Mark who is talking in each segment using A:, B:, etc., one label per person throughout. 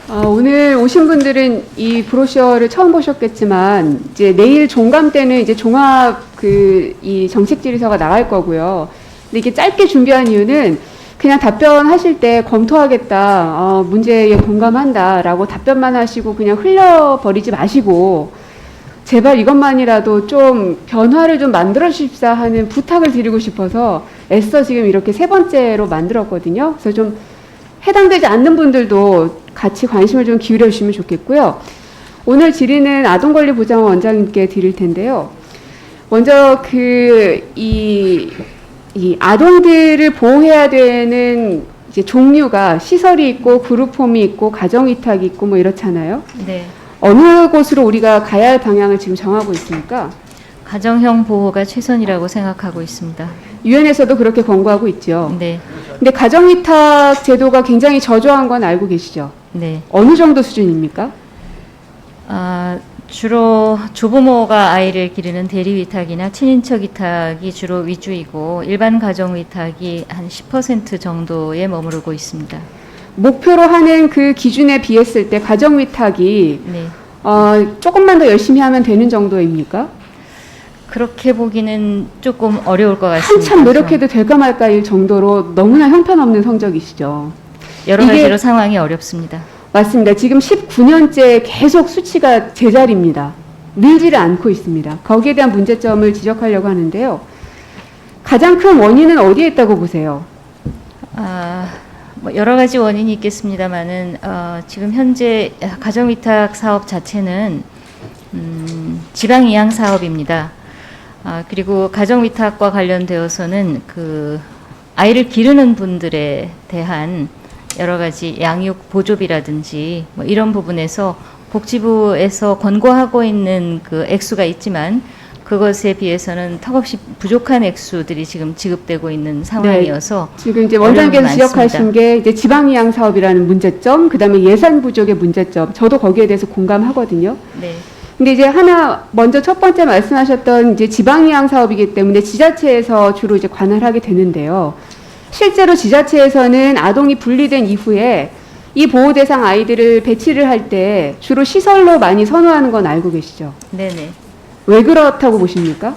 A: 오늘 오신 분들은 이 브로셔를 처음 보셨겠지만, 이제 내일 종강 때는 이제 종합 이 정책 질의서가 나갈 거고요. 근데 이게 짧게 준비한 이유는 그냥 답변하실 때 검토하겠다, 문제에 공감한다라고 답변만 하시고 그냥 흘려버리지 마시고, 제발 이것만이라도 좀 변화를 좀 만들어 주십사 하는 부탁을 드리고 싶어서 애써 지금 이렇게 세 번째로 만들었거든요. 그래서 좀 해당되지 않는 분들도 같이 관심을 좀 기울여 주시면 좋겠고요. 오늘 질의는 아동권리보장원 원장님께 드릴 텐데요. 먼저 이 아동들을 보호해야 되는 이제 종류가 시설이 있고 그룹홈이 있고 가정위탁이 있고 뭐 이렇잖아요.
B: 네.
A: 어느 곳으로 우리가 가야 할 방향을 지금 정하고 있습니까?
B: 가정형 보호가 최선이라고 생각하고 있습니다.
A: 유엔에서도 그렇게 권고하고 있죠.
B: 네.
A: 근데 가정위탁 제도가 굉장히 저조한 건 알고 계시죠?
B: 네.
A: 어느 정도 수준입니까?
B: 주로 조부모가 아이를 기르는 대리위탁이나 친인척 위탁이 주로 위주이고 일반 가정위탁이 한 10% 정도에 머무르고 있습니다.
A: 목표로 하는 그 기준에 비했을 때 가정위탁이
B: 네.
A: 조금만 더 열심히 하면 되는 정도입니까?
B: 그렇게 보기는 조금 어려울 것 같습니다.
A: 한참 노력해도 될까 말까일 정도로 너무나 형편없는 성적이시죠.
B: 여러 가지로 상황이 어렵습니다.
A: 맞습니다. 지금 19년째 계속 수치가 제자리입니다. 늘지를 않고 있습니다. 거기에 대한 문제점을 지적하려고 하는데요. 가장 큰 원인은 어디에 있다고 보세요?
B: 뭐 여러 가지 원인이 있겠습니다만은 지금 현재 가정위탁 사업 자체는 지방이양 사업입니다. 그리고 가정위탁과 관련되어서는 그 아이를 기르는 분들에 대한 여러 가지 양육 보조비라든지 뭐 이런 부분에서 복지부에서 권고하고 있는 그 액수가 있지만 그것에 비해서는 턱없이 부족한 액수들이 지금 지급되고 있는 상황이어서
A: 네, 지금 이제 원장님께서 지적하신 게 이제 지방이양 사업이라는 문제점, 그다음에 예산 부족의 문제점, 저도 거기에 대해서 공감하거든요.
B: 네.
A: 근데 이제 먼저 첫 번째 말씀하셨던 이제 지방이양 사업이기 때문에 지자체에서 주로 이제 관할하게 되는데요. 실제로 지자체에서는 아동이 분리된 이후에 이 보호 대상 아이들을 배치를 할 때 주로 시설로 많이 선호하는 건 알고 계시죠?
B: 네네.
A: 왜 그렇다고 보십니까?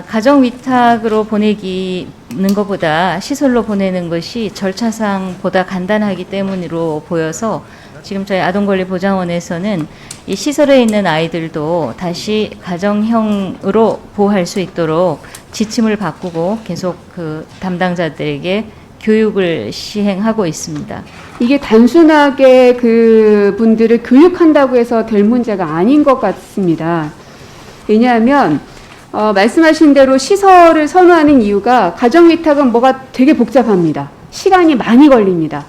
B: 가정 위탁으로 보내기는 것보다 시설로 보내는 것이 절차상 보다 간단하기 때문으로 보여서 지금 저희 아동권리보장원에서는 이 시설에 있는 아이들도 다시 가정형으로 보호할 수 있도록 지침을 바꾸고 계속 그 담당자들에게 교육을 시행하고 있습니다.
A: 이게 단순하게 그 분들을 교육한다고 해서 될 문제가 아닌 것 같습니다. 왜냐하면 말씀하신 대로 시설을 선호하는 이유가 가정위탁은 뭐가 되게 복잡합니다. 시간이 많이 걸립니다.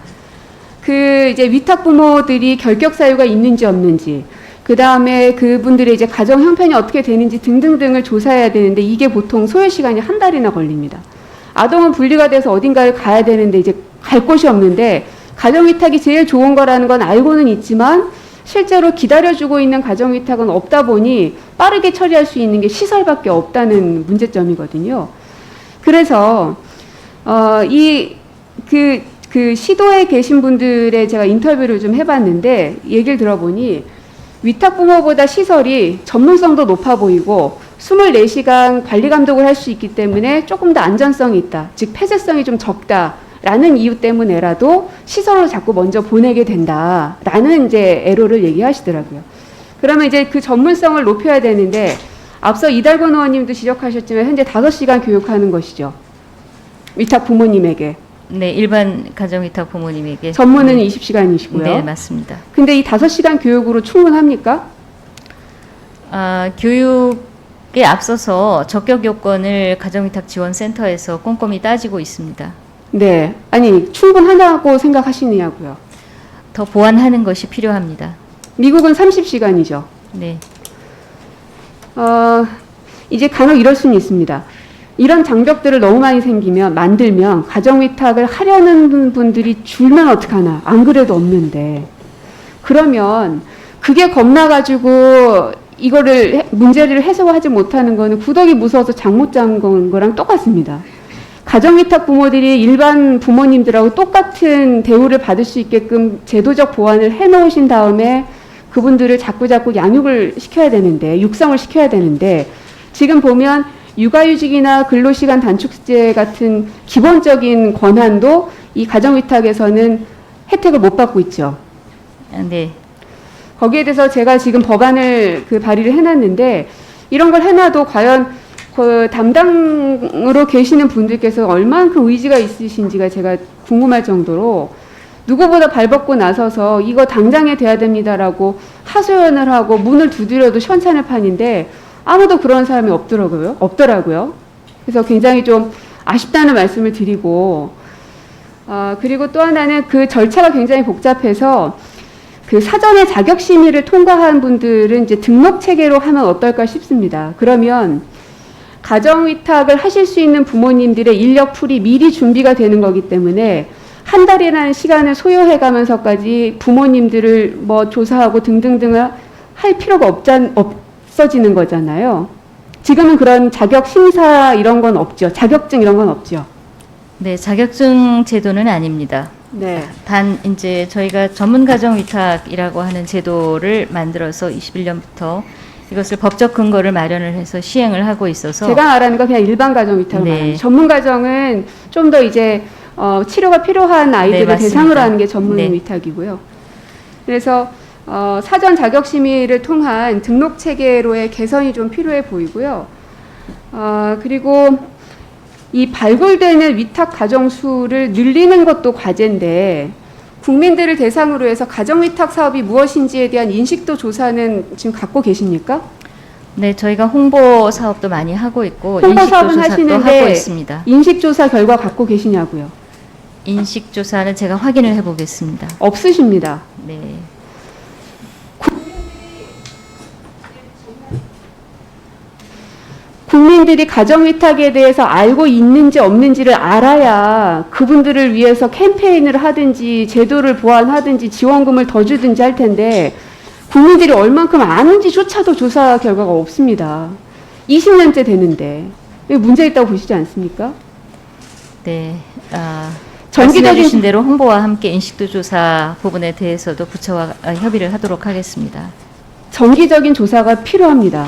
A: 이제 위탁 부모들이 결격 사유가 있는지 없는지, 그 다음에 그분들의 이제 가정 형편이 어떻게 되는지 등등등을 조사해야 되는데 이게 보통 소요 시간이 한 달이나 걸립니다. 아동은 분리가 돼서 어딘가를 가야 되는데 이제 갈 곳이 없는데 가정위탁이 제일 좋은 거라는 건 알고는 있지만 실제로 기다려주고 있는 가정위탁은 없다 보니 빠르게 처리할 수 있는 게 시설밖에 없다는 문제점이거든요. 그래서 그 시도에 계신 분들의 제가 인터뷰를 좀 해봤는데 얘기를 들어보니 위탁 부모보다 시설이 전문성도 높아 보이고 24시간 관리 감독을 할 수 있기 때문에 조금 더 안전성이 있다. 즉 폐쇄성이 좀 적다라는 이유 때문에라도 시설로 자꾸 먼저 보내게 된다라는 이제 애로를 얘기하시더라고요. 그러면 이제 그 전문성을 높여야 되는데 앞서 이달권 의원님도 지적하셨지만 현재 5시간 교육하는 것이죠. 위탁 부모님에게.
B: 네, 일반 가정위탁 부모님에게.
A: 전문은 20시간이시고요.
B: 네, 맞습니다.
A: 근데 이 5시간 교육으로 충분합니까?
B: 교육에 앞서서 적격 요건을 가정위탁지원센터에서 꼼꼼히 따지고 있습니다.
A: 네. 아니, 충분하다고 생각하시느냐고요.
B: 더 보완하는 것이 필요합니다.
A: 미국은 30시간이죠.
B: 네.
A: 이제 간혹 이럴 수는 있습니다. 이런 장벽들을 너무 많이 만들면 가정위탁을 하려는 분들이 줄면 어떡하나. 안 그래도 없는데. 그러면 그게 겁나가지고 이거를 문제를 해소하지 못하는 거는 구더기 무서워서 장 못 잡은 거랑 똑같습니다. 가정위탁 부모들이 일반 부모님들하고 똑같은 대우를 받을 수 있게끔 제도적 보완을 해놓으신 다음에 그분들을 자꾸 양육을 시켜야 되는데, 육성을 시켜야 되는데, 지금 보면 육아휴직이나 근로시간 단축제 같은 기본적인 권한도 이 가정위탁에서는 혜택을 못 받고 있죠.
B: 네.
A: 거기에 대해서 제가 지금 법안을 발의를 해놨는데, 이런 걸 해놔도 과연 그 담당으로 계시는 분들께서 얼만큼 의지가 있으신지가 제가 궁금할 정도로 누구보다 발벗고 나서서 이거 당장에 돼야 됩니다라고 하소연을 하고 문을 두드려도 시원찮을 판인데 아무도 그런 사람이 없더라고요. 그래서 굉장히 좀 아쉽다는 말씀을 드리고, 그리고 또 하나는 그 절차가 굉장히 복잡해서 그 사전에 자격 심의를 통과한 분들은 이제 등록 체계로 하면 어떨까 싶습니다. 그러면 가정위탁을 하실 수 있는 부모님들의 인력풀이 미리 준비가 되는 거기 때문에 한 달이라는 시간을 소요해 가면서까지 부모님들을 뭐 조사하고 등등등을 할 필요가 없어지는 거잖아요. 지금은 그런 자격 심사 이런 건 없죠. 자격증 이런 건 없죠.
B: 네, 자격증 제도는 아닙니다.
A: 네.
B: 단 이제 저희가 전문 가정 위탁이라고 하는 제도를 만들어서 21년부터 이것을 법적 근거를 마련을 해서 시행을 하고 있어서
A: 제가 말하는 건 그냥 일반 가정 위탁을
B: 네.
A: 말합니다. 전문 가정은 좀 더 이제 치료가 필요한 아이들을
B: 네, 맞습니다.
A: 대상으로 하는 게 전문
B: 네.
A: 위탁이고요. 그래서 사전 자격 심의를 통한 등록 체계로의 개선이 좀 필요해 보이고요. 그리고 이 발굴되는 위탁 가정 수를 늘리는 것도 과제인데 국민들을 대상으로 해서 가정 위탁 사업이 무엇인지에 대한 인식도 조사는 지금 갖고 계십니까?
B: 네, 저희가 홍보 사업도 많이 하고 있고
A: 홍보
B: 인식
A: 사업은
B: 조사도
A: 하시는데
B: 하고 있습니다.
A: 인식 조사 결과 갖고 계시냐고요?
B: 인식 조사는 제가 확인을 해보겠습니다.
A: 없으십니다.
B: 네.
A: 국민들이 가정위탁에 대해서 알고 있는지 없는지를 알아야 그분들을 위해서 캠페인을 하든지 제도를 보완하든지 지원금을 더 주든지 할 텐데 국민들이 얼만큼 아는지조차도 조사 결과가 없습니다. 20년째 되는데 이게 문제 있다고 보시지 않습니까?
B: 네.
A: 정기적인-
B: 말씀해 주신 대로 홍보와 함께 인식도 조사 부분에 대해서도 부처와 협의를 하도록 하겠습니다.
A: 정기적인 조사가 필요합니다.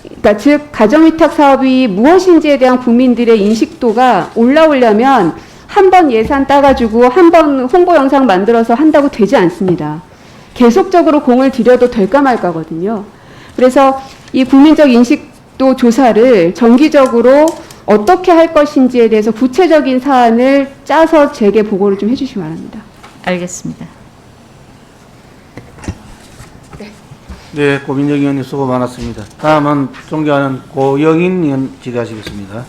A: 그러니까 즉 가정위탁 사업이 무엇인지에 대한 국민들의 인식도가 올라오려면 한 번 예산 따가지고 한 번 홍보 영상 만들어서 한다고 되지 않습니다. 계속적으로 공을 들여도 될까 말까거든요. 그래서 이 국민적 인식도 조사를 정기적으로 어떻게 할 것인지에 대해서 구체적인 사안을 짜서 제게 보고를 좀 해주시기 바랍니다.
B: 알겠습니다.
C: 네, 고민정 의원님 수고 많았습니다. 다음은 존경하는 고영인 의원 질의하시겠습니다.